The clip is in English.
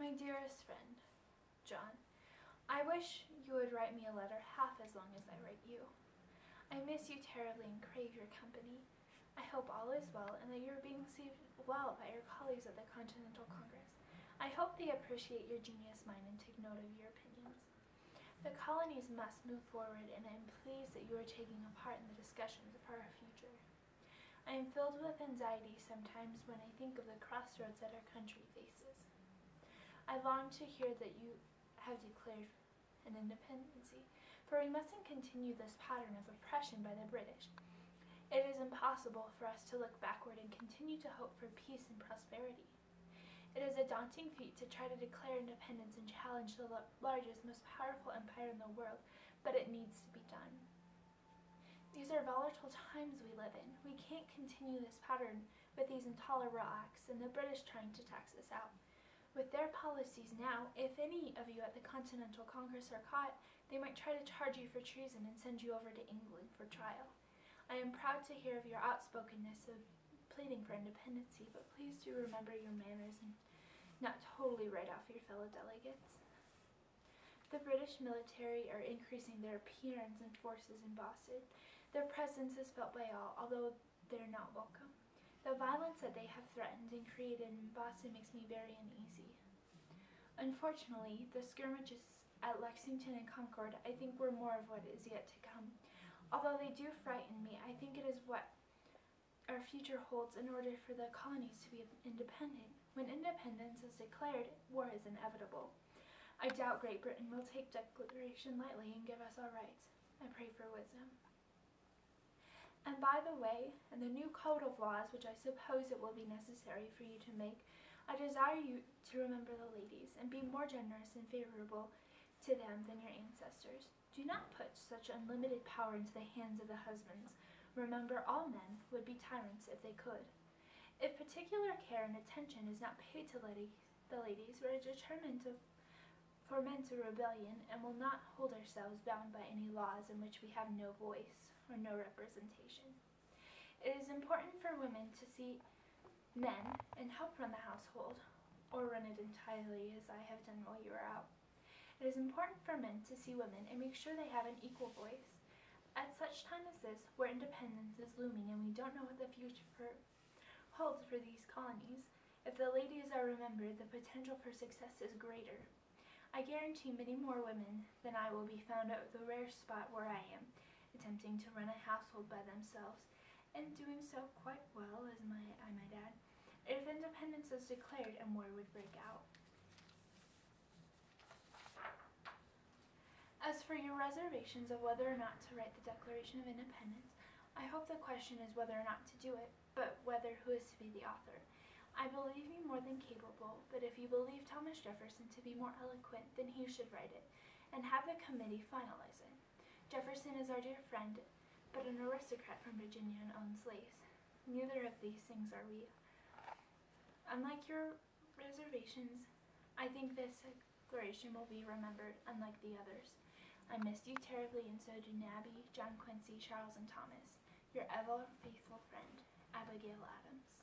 My dearest friend, John, I wish you would write me a letter half as long as I write you. I miss you terribly and crave your company. I hope all is well and that you are being received well by your colleagues at the Continental Congress. I hope they appreciate your genius mind and take note of your opinions. The colonies must move forward, and I am pleased that you are taking a part in the discussions for our future. I am filled with anxiety sometimes when I think of the crossroads that our country faces. I long to hear that you have declared an independency, for we mustn't continue this pattern of oppression by the British. It is impossible for us to look backward and continue to hope for peace and prosperity. It is a daunting feat to try to declare independence and challenge the largest, most powerful empire in the world, but it needs to be done. These are volatile times we live in. We can't continue this pattern with these intolerable acts and the British trying to tax us out. With their policies now, if any of you at the Continental Congress are caught, they might try to charge you for treason and send you over to England for trial. I am proud to hear of your outspokenness of pleading for independency, but please do remember your manners and not totally write off your fellow delegates. The British military are increasing their appearance and forces in Boston. Their presence is felt by all, although they're not welcome. The violence that they have threatened and created in Boston makes me very uneasy. Unfortunately, the skirmishes at Lexington and Concord, I think, were more of what is yet to come. Although they do frighten me, I think it is what our future holds in order for the colonies to be independent. When independence is declared, war is inevitable. I doubt Great Britain will take declaration lightly and give us our rights. I pray for wisdom. And by the way, in the new code of laws, which I suppose it will be necessary for you to make, I desire you to remember the ladies and be more generous and favorable to them than your ancestors. Do not put such unlimited power into the hands of the husbands. Remember, all men would be tyrants if they could. If particular care and attention is not paid to the ladies, we are determined to foment a rebellion and will not hold ourselves bound by any laws in which we have no voice or no representation. It is important for women to see men and help run the household, or run it entirely as I have done while you were out. It is important for men to see women and make sure they have an equal voice. At such time as this, where independence is looming and we don't know what the future holds for these colonies, if the ladies are remembered, the potential for success is greater. I guarantee many more women than I will be found at the rare spot where I am, attempting to run a household by themselves, and doing so quite well, as I might add, if independence is declared and war would break out. As for your reservations of whether or not to write the Declaration of Independence, I hope the question is whether or not to do it, but whether who is to be the author. I believe you more than capable, but if you believe Thomas Jefferson to be more eloquent, then he should write it, and have the committee finalize it. Jefferson is our dear friend, but an aristocrat from Virginia and owns slaves. Neither of these things are we. Unlike your reservations, I think this declaration will be remembered, unlike the others. I missed you terribly, and so do Nabby, John Quincy, Charles, and Thomas. Your ever faithful friend, Abigail Adams.